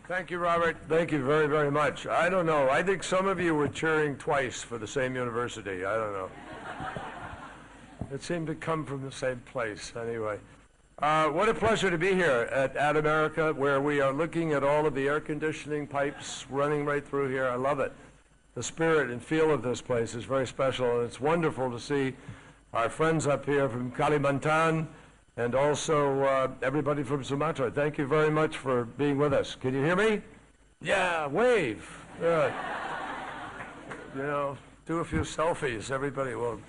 Thank you, Robert. Thank you very, very much. I don't know. I think some of you were cheering twice for the same university. I don't know. It seemed to come from the same place anyway. What a pleasure to be here at America, where we are looking at all of the air conditioning pipes running right through here. I love it. The spirit and feel of this place is very special, and it's wonderful to see our friends up here from Kalimantan and also everybody from Sumatra. Thank you very much for being with us. Can you hear me? Yeah, wave. Good. You know, do a few selfies. Everybody will.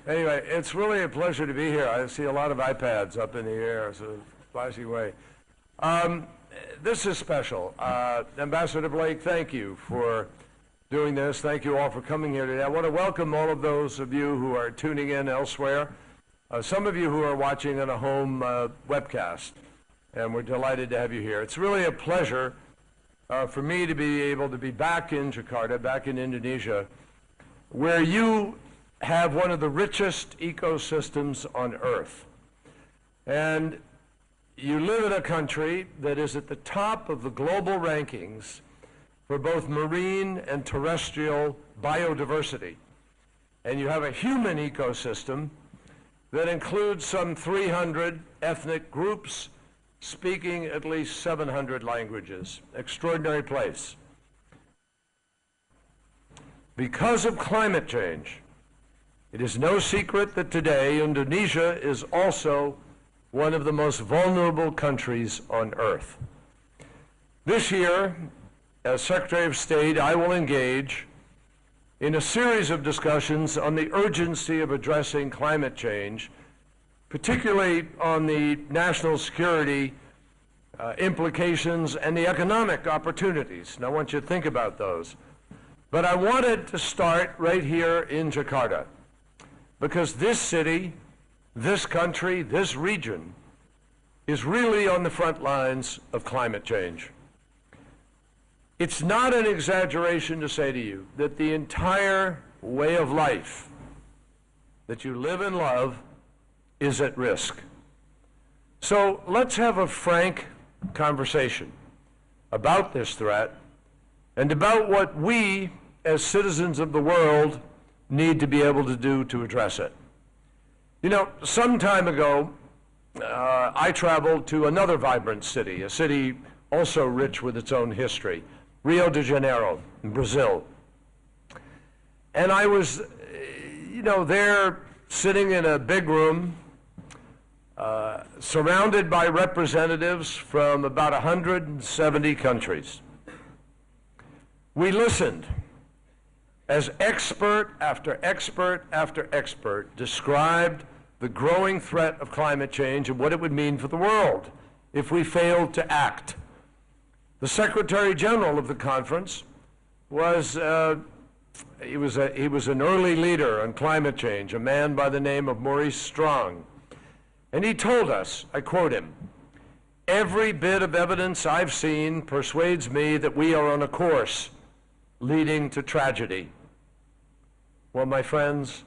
Anyway, it's really a pleasure to be here. I see a lot of iPads up in the air, so flashing away. This is special. Ambassador Blake, thank you for doing this. Thank you all for coming here today. I want to welcome all of those of you who are tuning in elsewhere. Some of you who are watching on a home webcast, and we're delighted to have you here. It's really a pleasure for me to be able to be back in Jakarta, back in Indonesia, where you have one of the richest ecosystems on Earth. And you live in a country that is at the top of the global rankings for both marine and terrestrial biodiversity. And you have a human ecosystem that includes some 300 ethnic groups speaking at least 700 languages. Extraordinary place. Because of climate change, it is no secret that today Indonesia is also one of the most vulnerable countries on Earth. This year, as Secretary of State, I will engage in a series of discussions on the urgency of addressing climate change, particularly on the national security implications and the economic opportunities. And I want you to think about those. But I wanted to start right here in Jakarta, because this city, this country, this region is really on the front lines of climate change. It's not an exaggeration to say to you that the entire way of life that you live and love is at risk. So let's have a frank conversation about this threat and about what we, as citizens of the world, need to be able to do to address it. You know, some time ago, I traveled to another vibrant city, a city also rich with its own history, Rio de Janeiro in Brazil. And I was, there sitting in a big room, surrounded by representatives from about 170 countries. We listened as expert after expert after expert described the growing threat of climate change and what it would mean for the world if we failed to act. The Secretary General of the conference was, he was an early leader on climate change, a man by the name of Maurice Strong. And he told us, I quote him, "Every bit of evidence I've seen persuades me that we are on a course leading to tragedy." Well, my friends,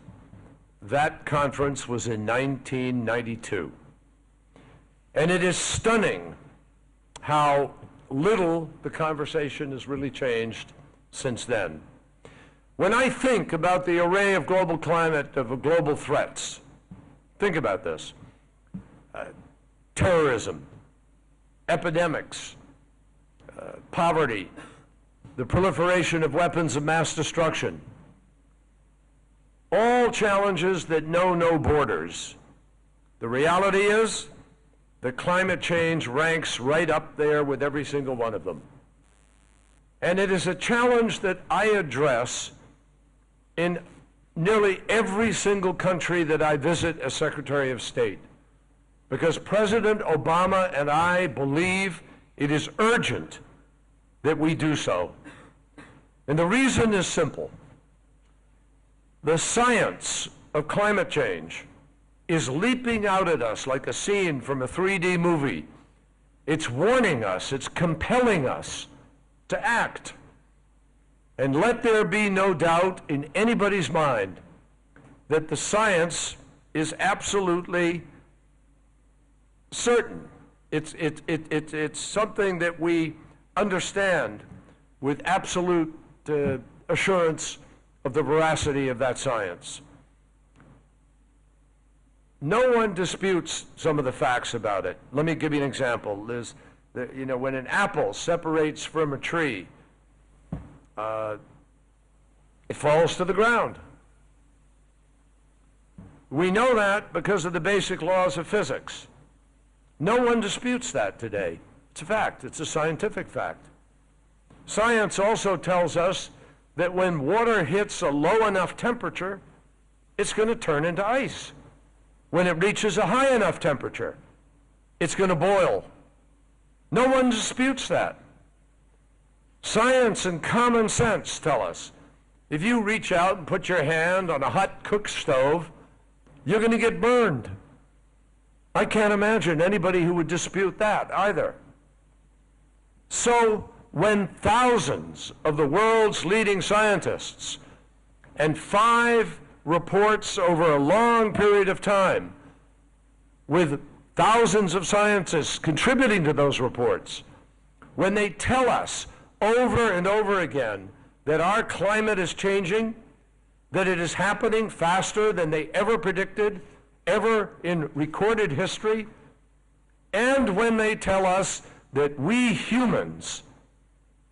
that conference was in 1992. And it is stunning how little the conversation has really changed since then. When I think about the array of global climate, of global threats, think about this. Terrorism, epidemics, poverty, the proliferation of weapons of mass destruction, all challenges that know no borders. The reality is that climate change ranks right up there with every single one of them. And it is a challenge that I address in nearly every single country that I visit as Secretary of State, because President Obama and I believe it is urgent that we do so. And the reason is simple. The science of climate change is leaping out at us like a scene from a 3D movie. It's warning us, it's compelling us to act. And let there be no doubt in anybody's mind that the science is absolutely certain. It's something that we understand with absolute assurance of the veracity of that science. No one disputes some of the facts about it. Let me give you an example. When an apple separates from a tree, it falls to the ground. We know that because of the basic laws of physics. No one disputes that today. It's a fact. It's a scientific fact. Science also tells us that when water hits a low enough temperature, it's going to turn into ice. When it reaches a high enough temperature, it's going to boil. No one disputes that. Science and common sense tell us if you reach out and put your hand on a hot cook stove, you're going to get burned. I can't imagine anybody who would dispute that either. So when thousands of the world's leading scientists and 5 reports over a long period of time with thousands of scientists contributing to those reports, when they tell us over and over again that our climate is changing, that it is happening faster than they ever predicted, ever in recorded history, and when they tell us that we humans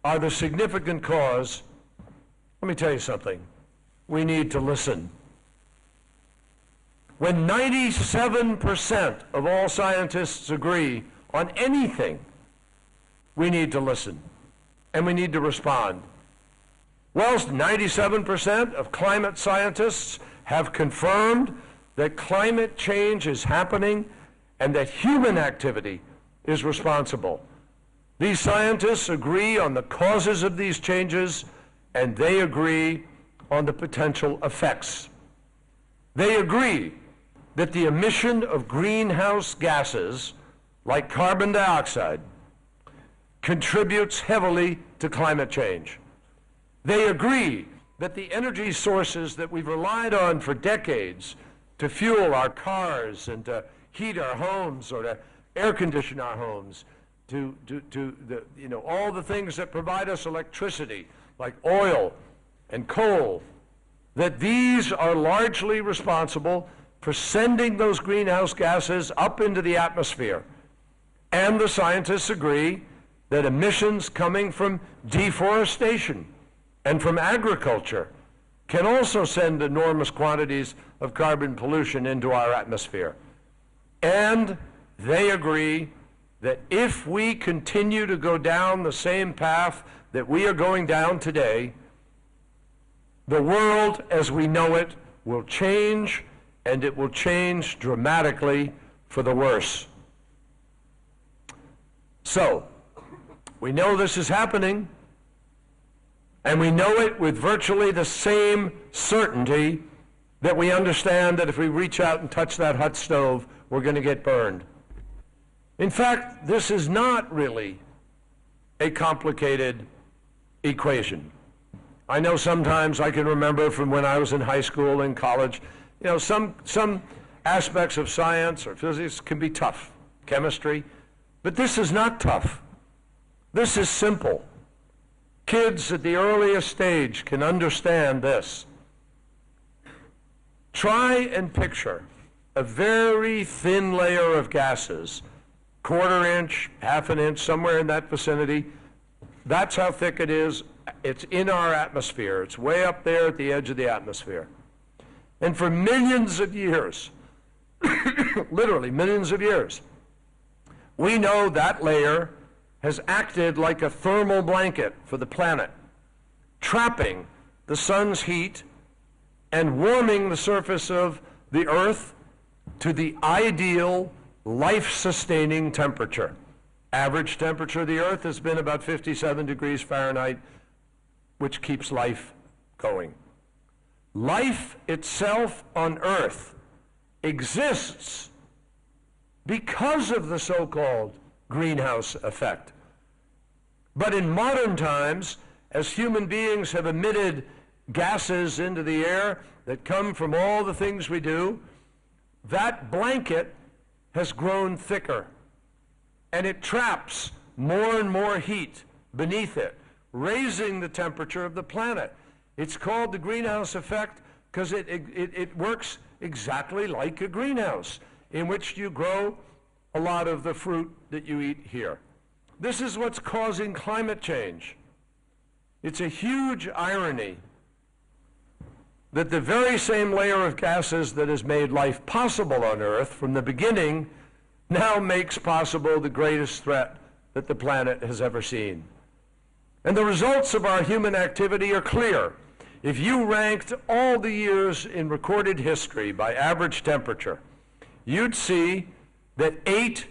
are the significant cause, let me tell you something. We need to listen. When 97% of all scientists agree on anything, we need to listen, and we need to respond. Well, 97% of climate scientists have confirmed that climate change is happening and that human activity is responsible. These scientists agree on the causes of these changes, and they agree on the potential effects. They agree that the emission of greenhouse gases, like carbon dioxide, contributes heavily to climate change. They agree that the energy sources that we've relied on for decades to fuel our cars and to heat our homes or to air condition our homes, all the things that provide us electricity, like oil and coal, that these are largely responsible for sending those greenhouse gases up into the atmosphere. And the scientists agree that emissions coming from deforestation and from agriculture can also send enormous quantities of carbon pollution into our atmosphere. And they agree that if we continue to go down the same path that we are going down today, the world as we know it will change, and it will change dramatically for the worse. So, we know this is happening, and we know it with virtually the same certainty that we understand that if we reach out and touch that hot stove, we're going to get burned. In fact, this is not really a complicated equation. I know sometimes I can remember from when I was in high school and college, some aspects of science or physics can be tough, chemistry, but this is not tough. This is simple. Kids at the earliest stage can understand this. Try and picture a very thin layer of gases, 1/4 inch, 1/2 inch, somewhere in that vicinity. That's how thick it is. It's in our atmosphere. It's way up there at the edge of the atmosphere. And for millions of years, literally millions of years, we know that layer has acted like a thermal blanket for the planet, trapping the sun's heat and warming the surface of the Earth to the ideal life-sustaining temperature. Average temperature of the Earth has been about 57 degrees Fahrenheit, which keeps life going. Life itself on Earth exists because of the so-called greenhouse effect. But in modern times, as human beings have emitted gases into the air that come from all the things we do, that blanket has grown thicker. and it traps more and more heat beneath it, raising the temperature of the planet. It's called the greenhouse effect because it works exactly like a greenhouse in which you grow a lot of the fruit that you eat here. This is what's causing climate change. It's a huge irony that the very same layer of gases that has made life possible on Earth from the beginning now makes possible the greatest threat that the planet has ever seen. And the results of our human activity are clear. If you ranked all the years in recorded history by average temperature, you'd see that 8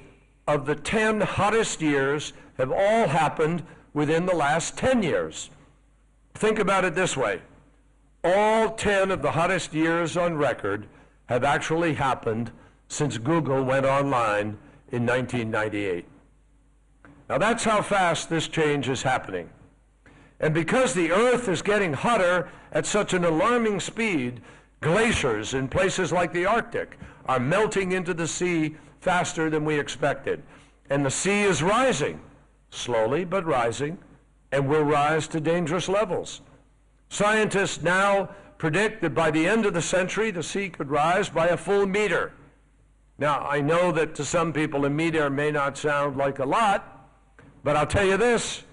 of the 10 hottest years have all happened within the last 10 years. Think about it this way. All 10 of the hottest years on record have actually happened since Google went online in 1998. Now that's how fast this change is happening. And because the Earth is getting hotter at such an alarming speed, glaciers in places like the Arctic are melting into the sea faster than we expected. And the sea is rising, slowly but rising, and will rise to dangerous levels. Scientists now predict that by the end of the century, the sea could rise by a full meter. Now, I know that to some people a meter may not sound like a lot, but I'll tell you this,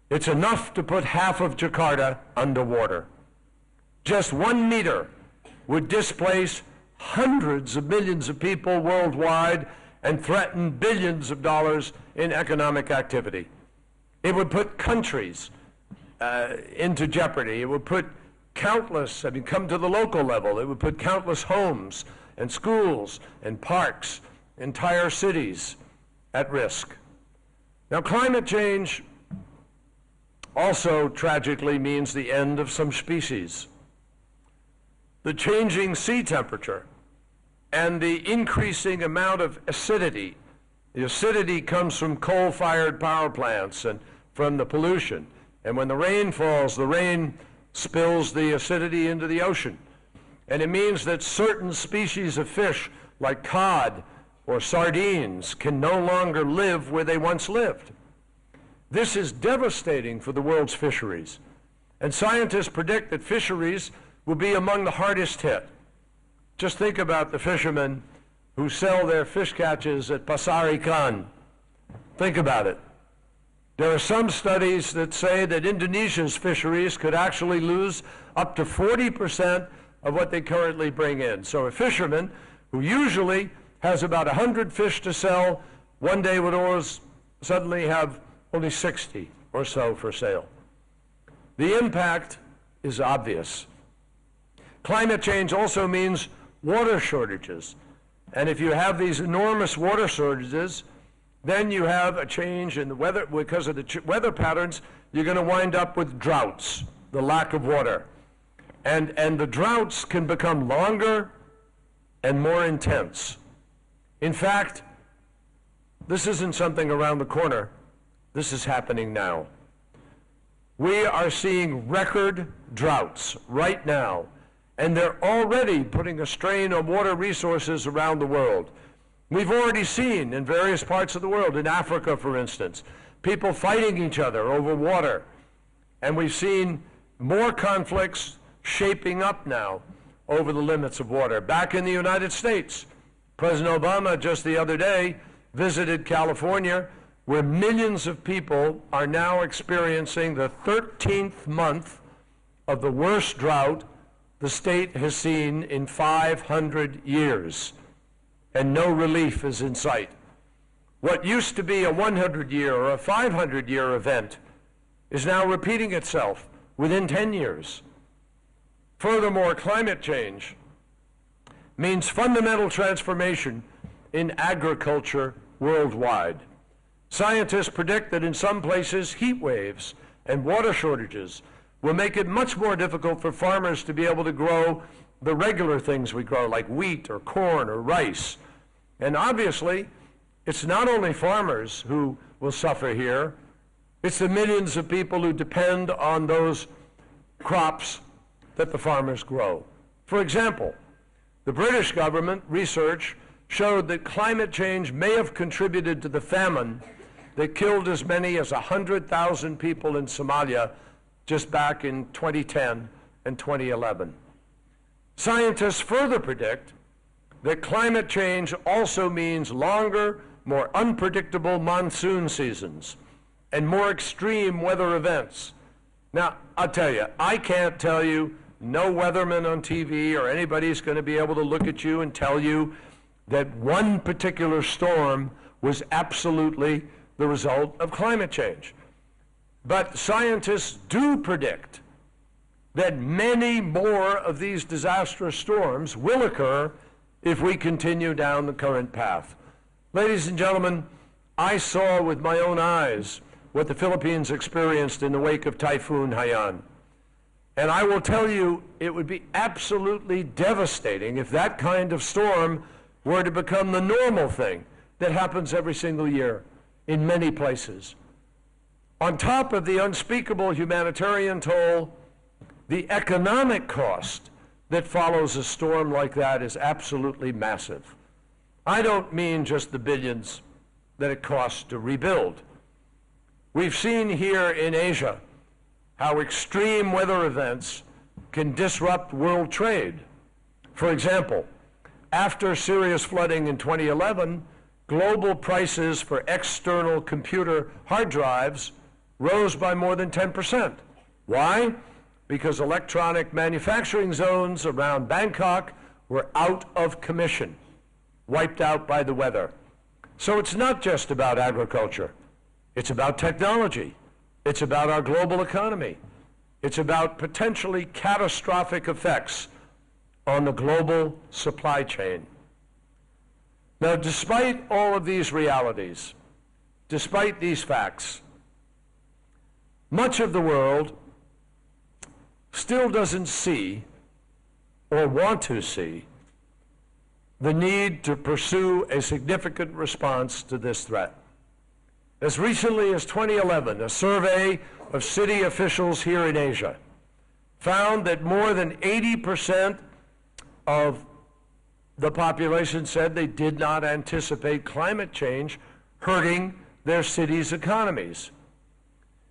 it's enough to put half of Jakarta underwater. Just 1 meter would displace hundreds of millions of people worldwide and threaten billions of dollars in economic activity. It would put countries into jeopardy. It would put countless, come to the local level, it would put countless homes and schools and parks, entire cities at risk. Now, climate change also tragically means the end of some species. The changing sea temperature and the increasing amount of acidity. The acidity comes from coal-fired power plants and from the pollution. And when the rain falls, the rain spills the acidity into the ocean. And it means that certain species of fish, like cod or sardines, can no longer live where they once lived. This is devastating for the world's fisheries. And scientists predict that fisheries will be among the hardest hit. Just think about the fishermen who sell their fish catches at Pasar Ikan. Think about it. There are some studies that say that Indonesia's fisheries could actually lose up to 40% of what they currently bring in. So a fisherman who usually has about 100 fish to sell, one day would suddenly have only 60 or so for sale. The impact is obvious. Climate change also means water shortages. And if you have these enormous water shortages, then you have a change in the weather. Because of the weather patterns, you're going to wind up with droughts, the lack of water. And the droughts can become longer and more intense. In fact, this isn't something around the corner. This is happening now. We are seeing record droughts right now, and they're already putting a strain on water resources around the world. We've already seen in various parts of the world, in Africa, for instance, people fighting each other over water. And we've seen more conflicts shaping up now over the limits of water. Back in the United States, President Obama just the other day visited California, where millions of people are now experiencing the 13th month of the worst drought the state has seen in 500 years, and no relief is in sight. What used to be a 100-year or a 500-year event is now repeating itself within 10 years. Furthermore, climate change means fundamental transformation in agriculture worldwide. Scientists predict that in some places, heat waves and water shortages will make it much more difficult for farmers to be able to grow the regular things we grow, like wheat or corn or rice. And obviously, it's not only farmers who will suffer here, it's the millions of people who depend on those crops that the farmers grow. For example, the British government research showed that climate change may have contributed to the famine that killed as many as 100,000 people in Somalia just back in 2010 and 2011. Scientists further predict that climate change also means longer, more unpredictable monsoon seasons and more extreme weather events. Now, I'll tell you, I can't tell you, no weatherman on TV or anybody's going to be able to look at you and tell you that one particular storm was absolutely the result of climate change. But scientists do predict that many more of these disastrous storms will occur if we continue down the current path. Ladies and gentlemen, I saw with my own eyes what the Philippines experienced in the wake of Typhoon Haiyan. And I will tell you, it would be absolutely devastating if that kind of storm were to become the normal thing that happens every single year in many places. On top of the unspeakable humanitarian toll, the economic cost that follows a storm like that is absolutely massive. I don't mean just the billions that it costs to rebuild. We've seen here in Asia how extreme weather events can disrupt world trade. For example, after serious flooding in 2011, global prices for external computer hard drives rose by more than 10%. Why? Because electronic manufacturing zones around Bangkok were out of commission, wiped out by the weather. So it's not just about agriculture. It's about technology. It's about our global economy. It's about potentially catastrophic effects on the global supply chain. Now, despite all of these realities, despite these facts, much of the world still doesn't see or want to see the need to pursue a significant response to this threat. As recently as 2011, a survey of city officials here in Asia found that more than 80% of the population said they did not anticipate climate change hurting their cities' economies.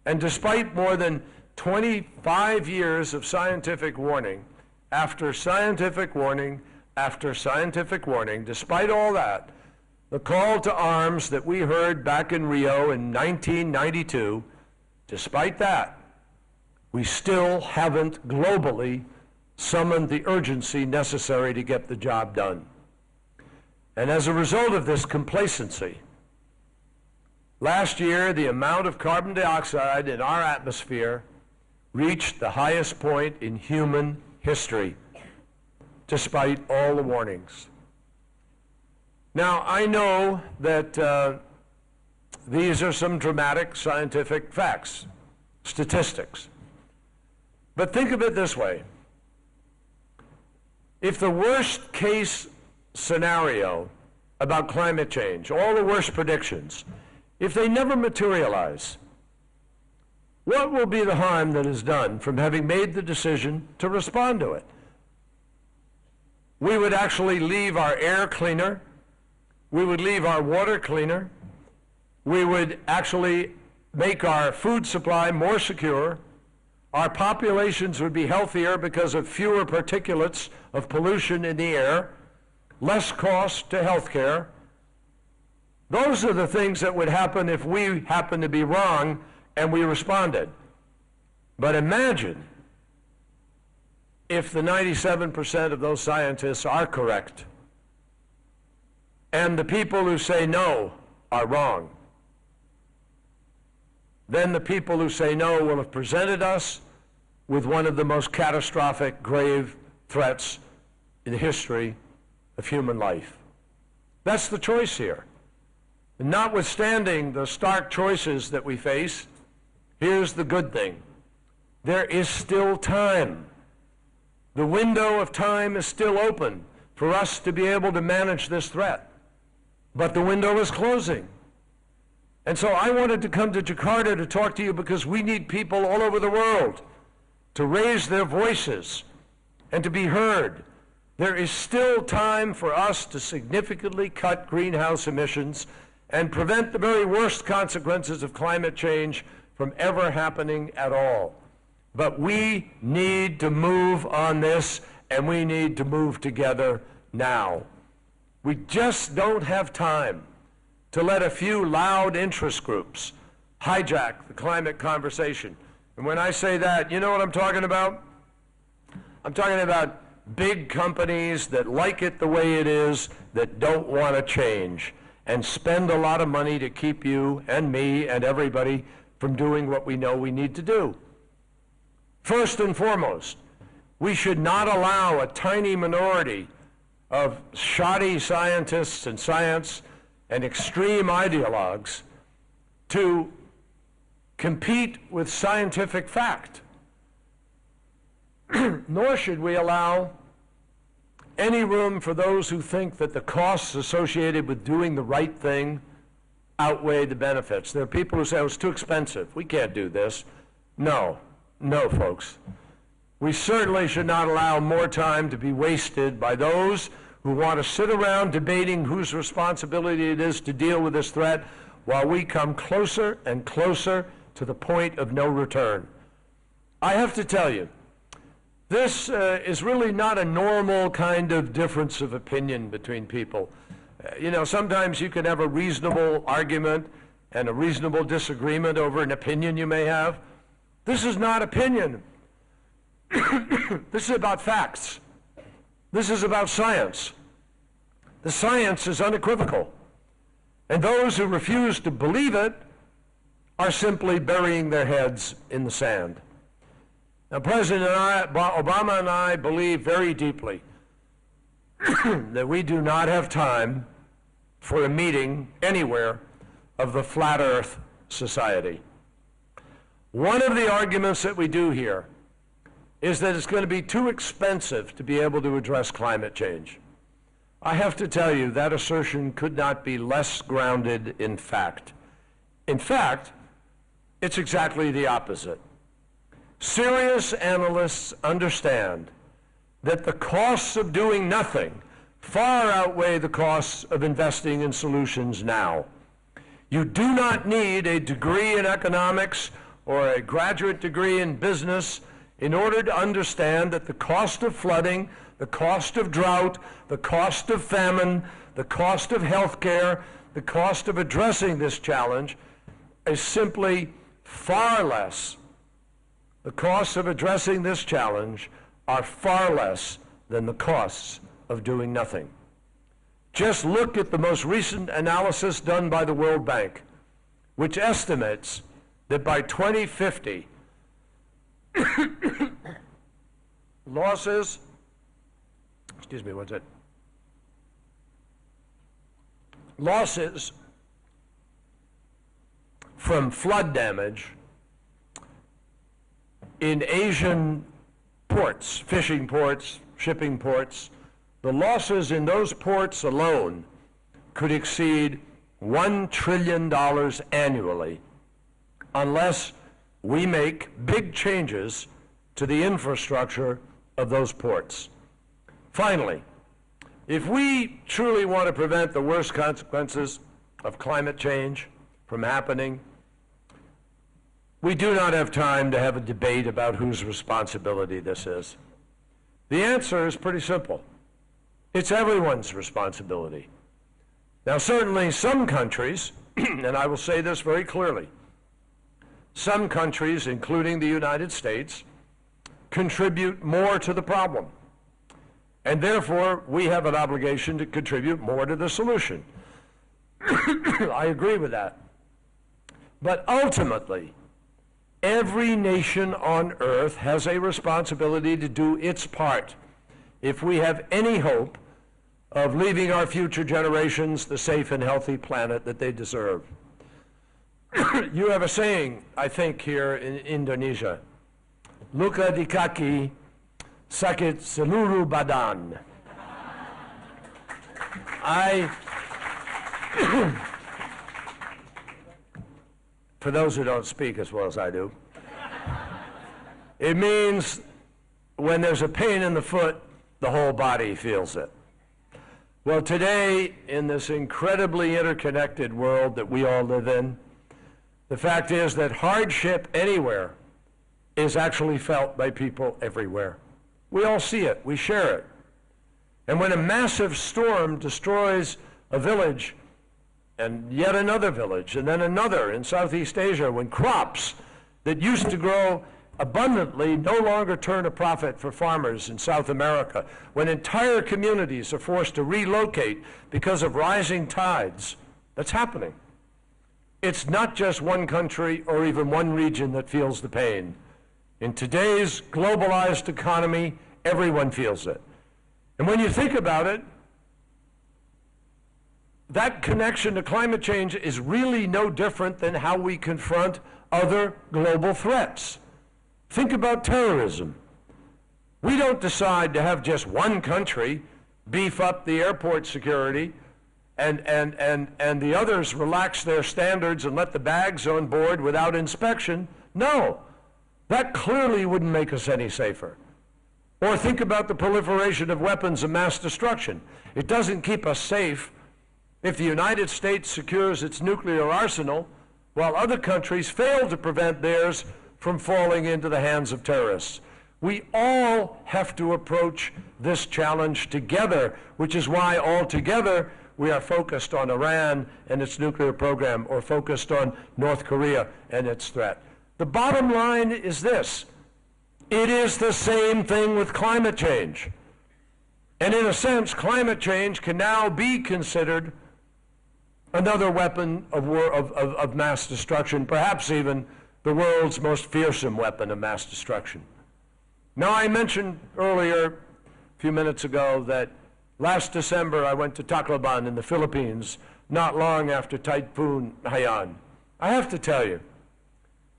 And despite more than 25 years of scientific warning, after scientific warning, after scientific warning, despite all that, the call to arms that we heard back in Rio in 1992, despite that, we still haven't globally summoned the urgency necessary to get the job done. And as a result of this complacency, last year the amount of carbon dioxide in our atmosphere reached the highest point in human history, despite all the warnings. Now, I know that these are some dramatic scientific facts, statistics. But think of it this way. If the worst case scenario about climate change, all the worst predictions, if they never materialize, what will be the harm that is done from having made the decision to respond to it? We would actually leave our air cleaner. We would leave our water cleaner. We would actually make our food supply more secure. Our populations would be healthier because of fewer particulates of pollution in the air, less cost to healthcare. Those are the things that would happen if we happened to be wrong and we responded. But imagine if the 97% of those scientists are correct and the people who say no are wrong. Then the people who say no will have presented us with one of the most catastrophic, grave threats in the history of human life. That's the choice here. And notwithstanding the stark choices that we face, here's the good thing. There is still time. The window of time is still open for us to be able to manage this threat. But the window is closing. And so I wanted to come to Jakarta to talk to you because we need people all over the world to raise their voices and to be heard There is still time for us to significantly cut greenhouse emissions and prevent the very worst consequences of climate change from ever happening at all. But we need to move on this, and we need to move together now. We just don't have time to let a few loud interest groups hijack the climate conversation. And when I say that, you know what I'm talking about? I'm talking about big companies that like it the way it is, that don't want to change, and spend a lot of money to keep you and me and everybody from doing what we know we need to do. First and foremost, we should not allow a tiny minority of shoddy scientists and science and extreme ideologues to compete with scientific fact. Nor should we allow any room for those who think that the costs associated with doing the right thing outweigh the benefits. There are people who say, oh, it's too expensive. We can't do this. No, folks. We certainly should not allow more time to be wasted by those who want to sit around debating whose responsibility it is to deal with this threat while we come closer and closer to the point of no return. I have to tell you, this is really not a normal kind of difference of opinion between people. Sometimes you can have a reasonable argument and a reasonable disagreement over an opinion you may have. This is not opinion. This is about facts. This is about science. The science is unequivocal. And those who refuse to believe it are simply burying their heads in the sand. Now, President Obama and I believe very deeply that we do not have time for a meeting anywhere of the Flat Earth Society. One of the arguments that we do here is that it's going to be too expensive to be able to address climate change. I have to tell you, that assertion could not be less grounded in fact. In fact, it's exactly the opposite. Serious analysts understand that the costs of doing nothing far outweigh the costs of investing in solutions now. You do not need a degree in economics or a graduate degree in business in order to understand that the cost of flooding, the cost of drought, the cost of famine, the cost of health care, the cost of addressing this challenge is simply far less. The costs of addressing this challenge are far less than the costs of doing nothing. Just look at the most recent analysis done by the World Bank, which estimates that by 2050, losses from flood damage in Asian ports, fishing ports, shipping ports, the losses in those ports alone could exceed $1 trillion annually unless we make big changes to the infrastructure of those ports. Finally, if we truly want to prevent the worst consequences of climate change from happening, we do not have time to have a debate about whose responsibility this is. The answer is pretty simple. It's everyone's responsibility. Now, certainly some countries, and I will say this very clearly, some countries, including the United States, contribute more to the problem. And therefore, we have an obligation to contribute more to the solution. I agree with that. But ultimately, every nation on earth has a responsibility to do its part if we have any hope of leaving our future generations the safe and healthy planet that they deserve. You have a saying, I think, here in Indonesia, Luka di kaki, sakit seluruh badan. For those who don't speak as well as I do, it means when there's a pain in the foot, the whole body feels it. Well, today, in this incredibly interconnected world that we all live in, the fact is that hardship anywhere is actually felt by people everywhere. We all see it, we share it. And when a massive storm destroys a village, and yet another village, and then another in Southeast Asia, when crops that used to grow abundantly no longer turn a profit for farmers in South America, when entire communities are forced to relocate because of rising tides, that's happening. It's not just one country or even one region that feels the pain. In today's globalized economy, everyone feels it. And when you think about it, that connection to climate change is really no different than how we confront other global threats. Think about terrorism. We don't decide to have just one country beef up the airport security and the others relax their standards and let the bags on board without inspection. No, that clearly wouldn't make us any safer. Or think about the proliferation of weapons of mass destruction. It doesn't keep us safe if the United States secures its nuclear arsenal while other countries fail to prevent theirs from falling into the hands of terrorists. We all have to approach this challenge together, which is why all together we are focused on Iran and its nuclear program, or focused on North Korea and its threat. The bottom line is this: it is the same thing with climate change. And in a sense, climate change can now be considered another weapon of mass destruction, perhaps even the world's most fearsome weapon of mass destruction. Now, I mentioned earlier, a few minutes ago, that last December I went to Tacloban in the Philippines, not long after Typhoon Haiyan. I have to tell you,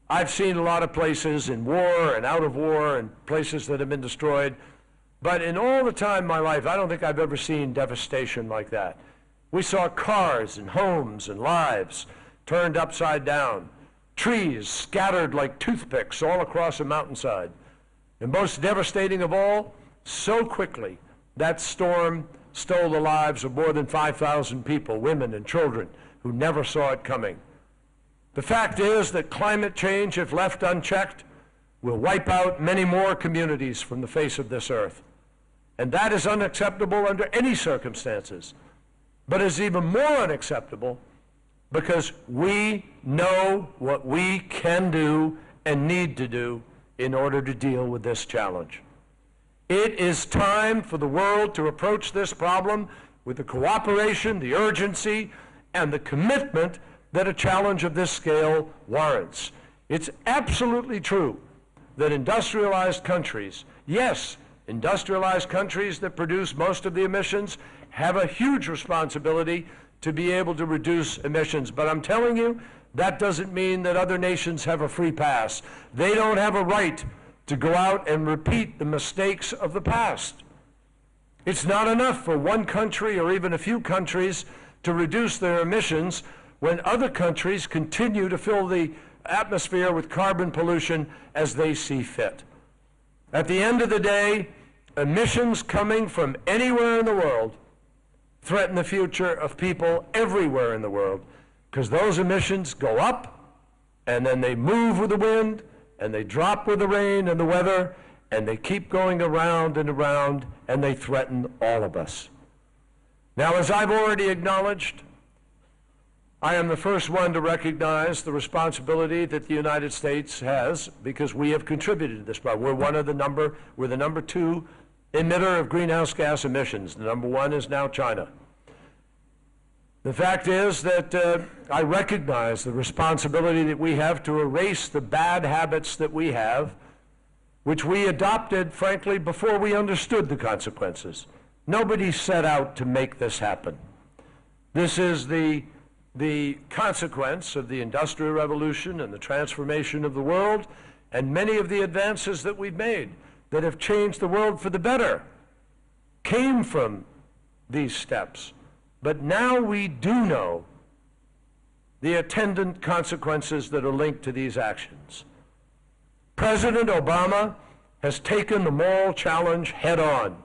I've seen a lot of places in war and out of war and places that have been destroyed, but in all the time in my life, I don't think I've ever seen devastation like that. We saw cars and homes and lives turned upside down, trees scattered like toothpicks all across a mountainside. And most devastating of all, so quickly, that storm stole the lives of more than 5,000 people, women and children, who never saw it coming. The fact is that climate change, if left unchecked, will wipe out many more communities from the face of this earth. And that is unacceptable under any circumstances. But it's even more unacceptable because we know what we can do and need to do in order to deal with this challenge. It is time for the world to approach this problem with the cooperation, the urgency, and the commitment that a challenge of this scale warrants. It's absolutely true that industrialized countries, yes, industrialized countries that produce most of the emissions, have a huge responsibility to be able to reduce emissions. But I'm telling you, that doesn't mean that other nations have a free pass. They don't have a right to go out and repeat the mistakes of the past. It's not enough for one country or even a few countries to reduce their emissions when other countries continue to fill the atmosphere with carbon pollution as they see fit. At the end of the day, emissions coming from anywhere in the world threaten the future of people everywhere in the world, because those emissions go up and then they move with the wind and they drop with the rain and the weather, and they keep going around and around, and they threaten all of us. Now, as I've already acknowledged, I am the first one to recognize the responsibility that the United States has, because we have contributed to this problem. We're the number 2 emitter of greenhouse gas emissions. The number 1 is now China. The fact is that I recognize the responsibility that we have to erase the bad habits that we have, which we adopted, frankly, before we understood the consequences. Nobody set out to make this happen. This is the consequence of the Industrial Revolution and the transformation of the world, and many of the advances that we've made that have changed the world for the better came from these steps. But now we do know the attendant consequences that are linked to these actions. President Obama has taken the moral challenge head on.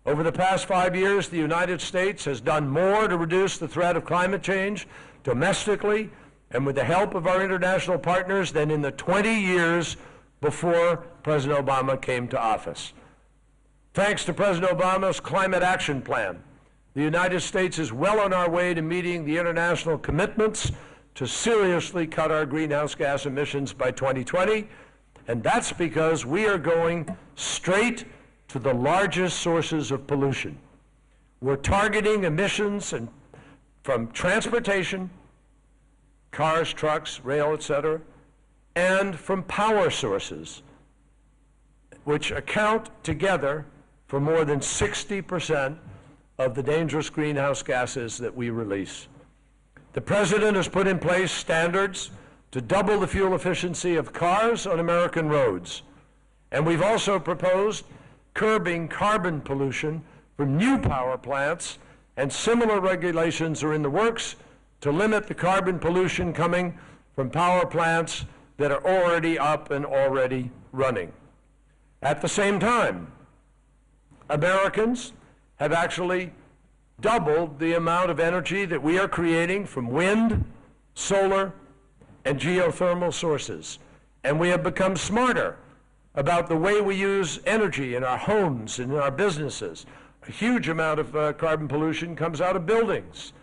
Over the past 5 years, the United States has done more to reduce the threat of climate change domestically and with the help of our international partners than in the 20 years before President Obama came to office. Thanks to President Obama's Climate Action Plan, the United States is well on our way to meeting the international commitments to seriously cut our greenhouse gas emissions by 2020, and that's because we are going straight to the largest sources of pollution. We're targeting emissions from transportation, cars, trucks, rail, etc., and from power sources, which account together for more than 60% of the dangerous greenhouse gases that we release. The President has put in place standards to double the fuel efficiency of cars on American roads. And we've also proposed curbing carbon pollution from new power plants, and similar regulations are in the works to limit the carbon pollution coming from power plants that are already up and already running. At the same time, Americans have actually doubled the amount of energy that we are creating from wind, solar, and geothermal sources. And we have become smarter about the way we use energy in our homes and in our businesses. A huge amount of carbon pollution comes out of buildings.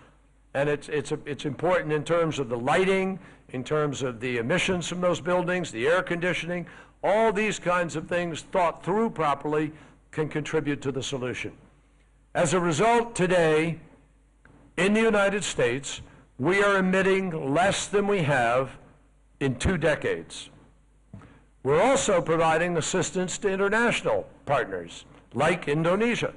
And it's important in terms of the lighting, in terms of the emissions from those buildings, the air conditioning. All these kinds of things thought through properly can contribute to the solution. As a result, today, in the United States, we are emitting less than we have in 2 decades. We're also providing assistance to international partners, like Indonesia.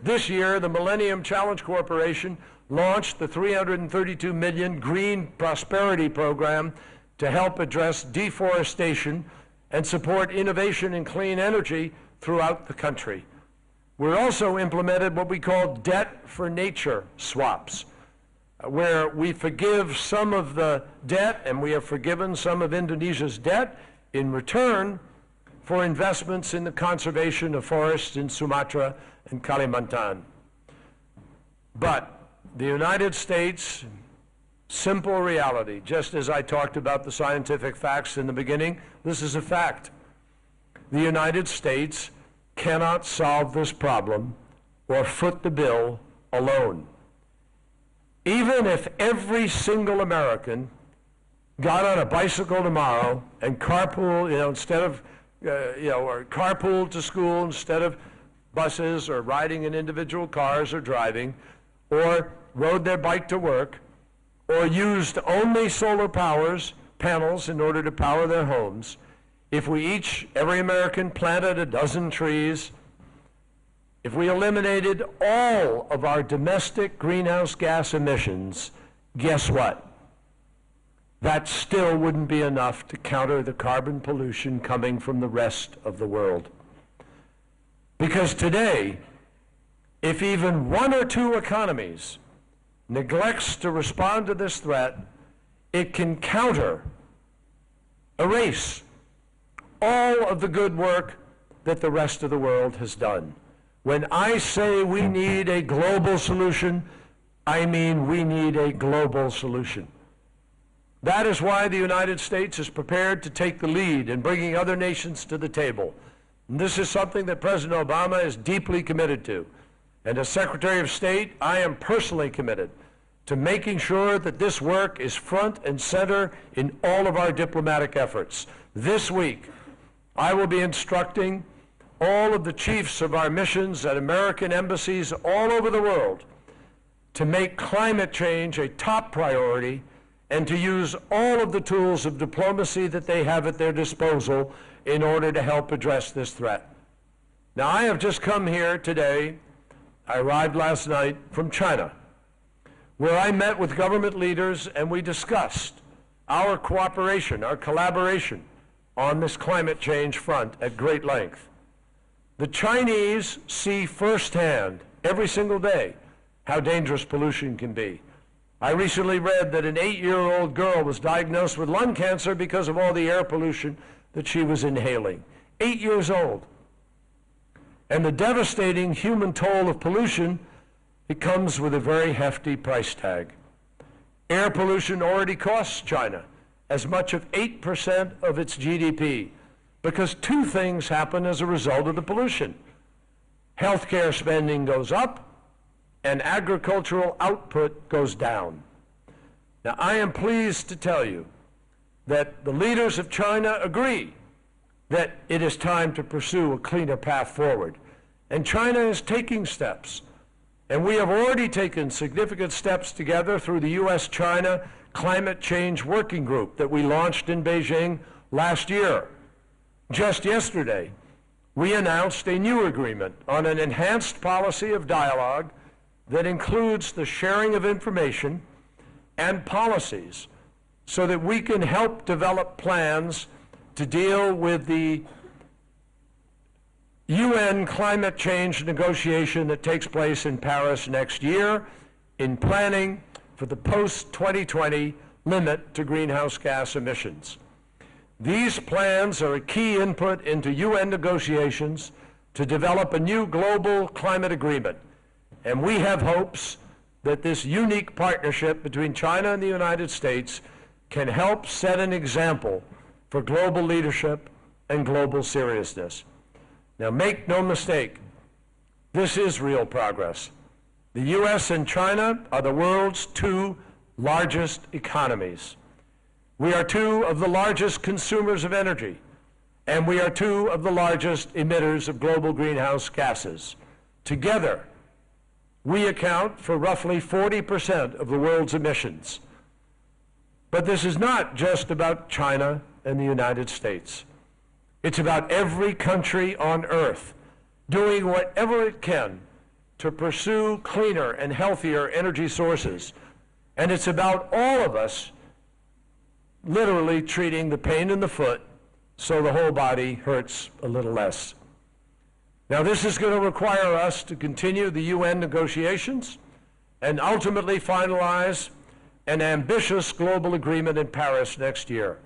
This year, the Millennium Challenge Corporation launched the $332 million Green Prosperity Program to help address deforestation and support innovation in clean energy throughout the country. We're also implemented what we call debt for nature swaps, where we forgive some of the debt, and we have forgiven some of Indonesia's debt in return for investments in the conservation of forests in Sumatra and Kalimantan. But the United States, simple reality, just as I talked about the scientific facts in the beginning, this is a fact. The United States cannot solve this problem or foot the bill alone. Even if every single American got on a bicycle tomorrow and carpool, instead of, or carpool to school instead of buses, or riding in individual cars or driving, or rode their bike to work, or used only solar panels in order to power their homes, if every American planted a dozen trees, if we eliminated all of our domestic greenhouse gas emissions, guess what? That still wouldn't be enough to counter the carbon pollution coming from the rest of the world. Because today, if even 1 or 2 economies neglects to respond to this threat, it can erase all of the good work that the rest of the world has done. When I say we need a global solution, I mean we need a global solution. That is why the United States is prepared to take the lead in bringing other nations to the table. And this is something that President Obama is deeply committed to. And as Secretary of State, I am personally committed to making sure that this work is front and center in all of our diplomatic efforts. This week, I will be instructing all of the chiefs of our missions at American embassies all over the world to make climate change a top priority and to use all of the tools of diplomacy that they have at their disposal in order to help address this threat. Now, I have just come here today, I arrived last night from China, where I met with government leaders and we discussed our cooperation, our collaboration on this climate change front at great length. The Chinese see firsthand, every single day, how dangerous pollution can be. I recently read that an 8-year-old girl was diagnosed with lung cancer because of all the air pollution that she was inhaling. 8 years old. And the devastating human toll of pollution, it comes with a very hefty price tag. Air pollution already costs China as much as 8% of its GDP, because two things happen as a result of the pollution. Healthcare spending goes up, and agricultural output goes down. Now, I am pleased to tell you that the leaders of China agree that it is time to pursue a cleaner path forward. And China is taking steps. And we have already taken significant steps together through the U.S.-China Climate Change Working Group that we launched in Beijing last year. Just yesterday, we announced a new agreement on an enhanced policy of dialogue that includes the sharing of information and policies so that we can help develop plans to deal with the UN climate change negotiation that takes place in Paris next year, in planning for the post-2020 limit to greenhouse gas emissions. These plans are a key input into UN negotiations to develop a new global climate agreement. And we have hopes that this unique partnership between China and the United States can help set an example for global leadership and global seriousness. Now, make no mistake, this is real progress. The U.S. and China are the world's two largest economies. We are two of the largest consumers of energy, and we are two of the largest emitters of global greenhouse gases. Together, we account for roughly 40% of the world's emissions. But this is not just about China and the United States. It's about every country on earth doing whatever it can to pursue cleaner and healthier energy sources. And it's about all of us literally treating the pain in the foot so the whole body hurts a little less. Now, this is going to require us to continue the UN negotiations and ultimately finalize an ambitious global agreement in Paris next year.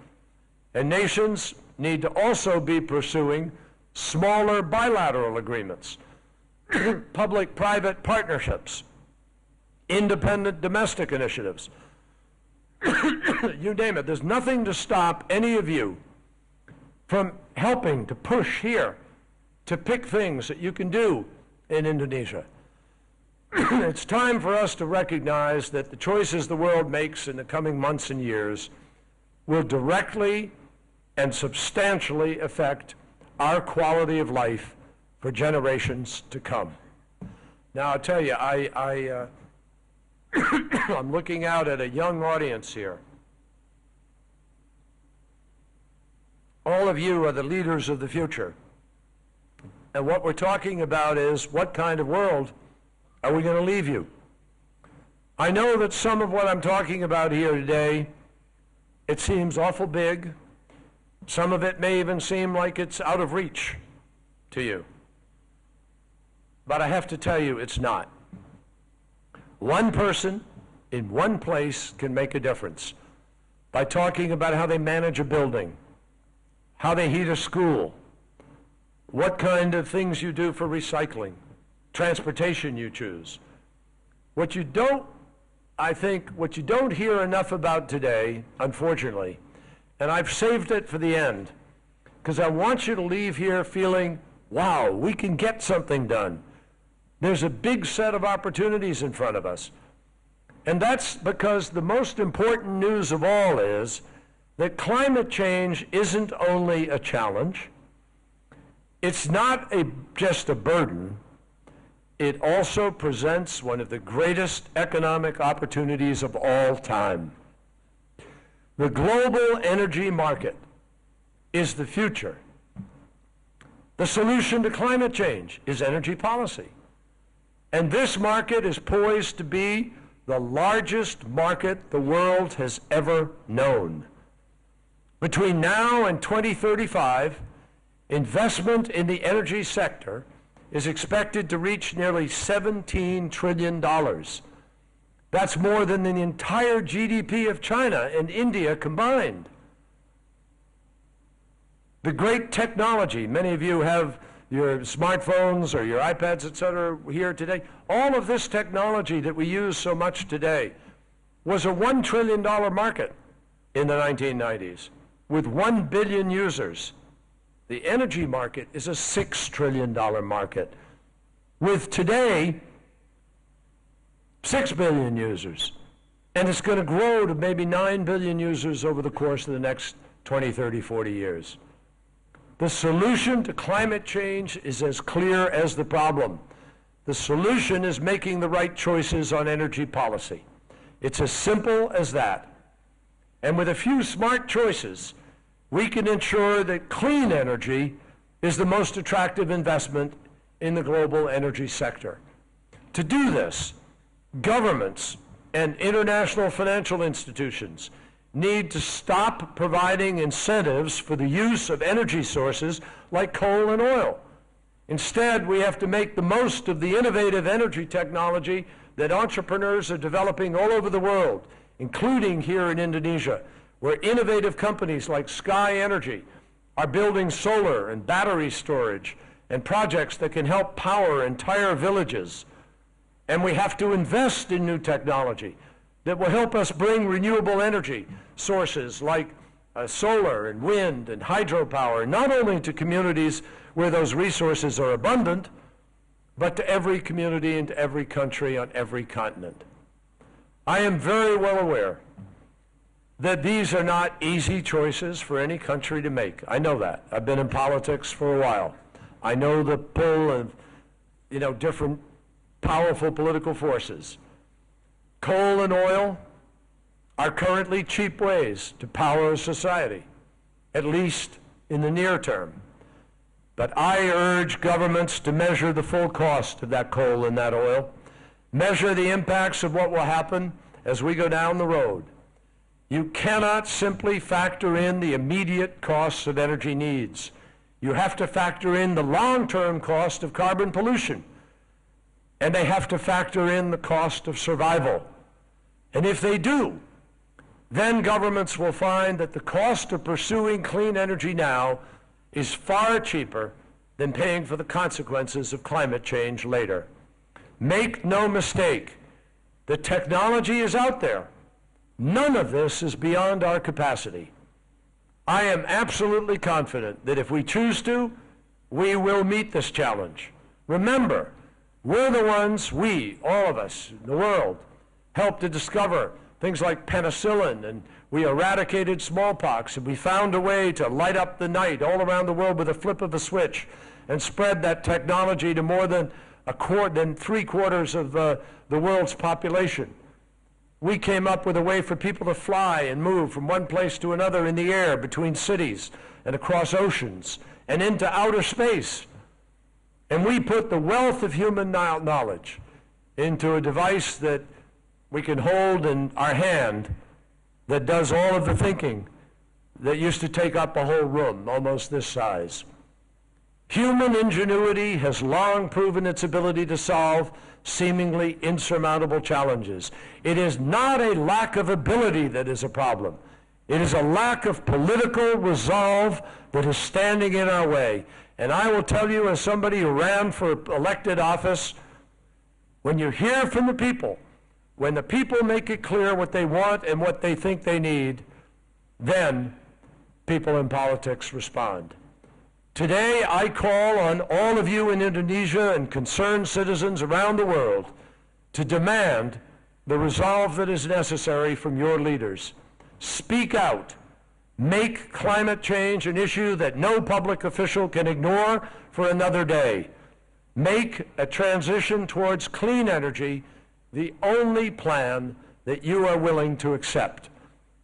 And nations need to also be pursuing smaller bilateral agreements, public-private partnerships, independent domestic initiatives. You name it. There's nothing to stop any of you from helping to push here to pick things that you can do in Indonesia. It's time for us to recognize that the choices the world makes in the coming months and years will directly and substantially affect our quality of life for generations to come. Now, I'll tell you, I'm looking out at a young audience here. All of you are the leaders of the future. And what we're talking about is, what kind of world are we going to leave you? I know that some of what I'm talking about here today, it seems awful big. Some of it may even seem like it's out of reach to you. But I have to tell you, it's not. One person in one place can make a difference by talking about how they manage a building, how they heat a school, what kind of things you do for recycling, transportation you choose. What you don't hear enough about today, unfortunately, and I've saved it for the end, because I want you to leave here feeling, wow, we can get something done. There's a big set of opportunities in front of us. And that's because the most important news of all is that climate change isn't only a challenge, it's not just a burden, it also presents one of the greatest economic opportunities of all time. The global energy market is the future. The solution to climate change is energy policy. And this market is poised to be the largest market the world has ever known. Between now and 2035, investment in the energy sector is expected to reach nearly $17 trillion. That's more than the entire GDP of China and India combined. The great technology, many of you have your smartphones or your iPads, et cetera, here today. All of this technology that we use so much today was a $1 trillion market in the 1990s with 1 billion users. The energy market is a $6 trillion market with today 6 billion users. And it's going to grow to maybe 9 billion users over the course of the next 20, 30, 40 years. The solution to climate change is as clear as the problem. The solution is making the right choices on energy policy. It's as simple as that. And with a few smart choices, we can ensure that clean energy is the most attractive investment in the global energy sector. To do this, governments and international financial institutions need to stop providing incentives for the use of energy sources like coal and oil. Instead, we have to make the most of the innovative energy technology that entrepreneurs are developing all over the world, including here in Indonesia, where innovative companies like Sky Energy are building solar and battery storage and projects that can help power entire villages. And we have to invest in new technology that will help us bring renewable energy sources like solar and wind and hydropower, not only to communities where those resources are abundant, but to every community and to every country on every continent. I am very well aware that these are not easy choices for any country to make. I know that. I've been in politics for a while. I know the pull of, different powerful political forces. Coal and oil are currently cheap ways to power a society, at least in the near term. But I urge governments to measure the full cost of that coal and that oil, measure the impacts of what will happen as we go down the road. You cannot simply factor in the immediate costs of energy needs. You have to factor in the long-term cost of carbon pollution, and they have to factor in the cost of survival. And if they do, then governments will find that the cost of pursuing clean energy now is far cheaper than paying for the consequences of climate change later. Make no mistake, the technology is out there. None of this is beyond our capacity. I am absolutely confident that if we choose to, we will meet this challenge. Remember, we're the ones, all of us in the world, helped to discover things like penicillin, and we eradicated smallpox, and we found a way to light up the night all around the world with a flip of a switch and spread that technology to more than 3/4 of the world's population. We came up with a way for people to fly and move from one place to another in the air, between cities and across oceans and into outer space. And we put the wealth of human knowledge into a device that we can hold in our hand that does all of the thinking that used to take up a whole room, almost this size. Human ingenuity has long proven its ability to solve seemingly insurmountable challenges. It is not a lack of ability that is a problem. It is a lack of political resolve that is standing in our way. And I will tell you, as somebody who ran for elected office, when you hear from the people, when the people make it clear what they want and what they think they need, then people in politics respond. Today, I call on all of you in Indonesia and concerned citizens around the world to demand the resolve that is necessary from your leaders. Speak out. Make climate change an issue that no public official can ignore for another day. Make a transition towards clean energy the only plan that you are willing to accept.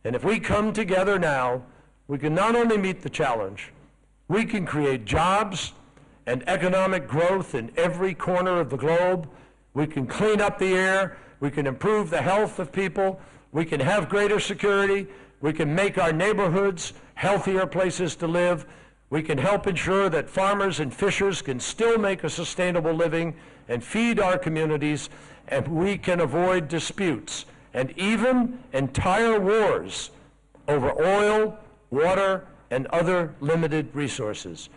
And if we come together now, we can not only meet the challenge, we can create jobs and economic growth in every corner of the globe. We can clean up the air. We can improve the health of people. We can have greater security. We can make our neighborhoods healthier places to live. We can help ensure that farmers and fishers can still make a sustainable living and feed our communities, and we can avoid disputes and even entire wars over oil, water, and other limited resources.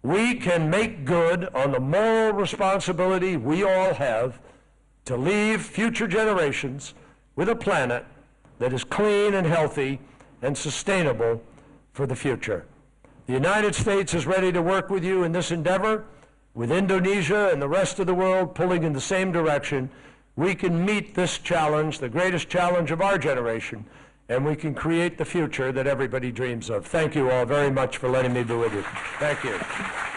we can make good on the moral responsibility we all have to leave future generations with a planet that is clean and healthy and sustainable for the future. The United States is ready to work with you in this endeavor. With Indonesia and the rest of the world pulling in the same direction, we can meet this challenge, the greatest challenge of our generation, and we can create the future that everybody dreams of. Thank you all very much for letting me be with you. Thank you.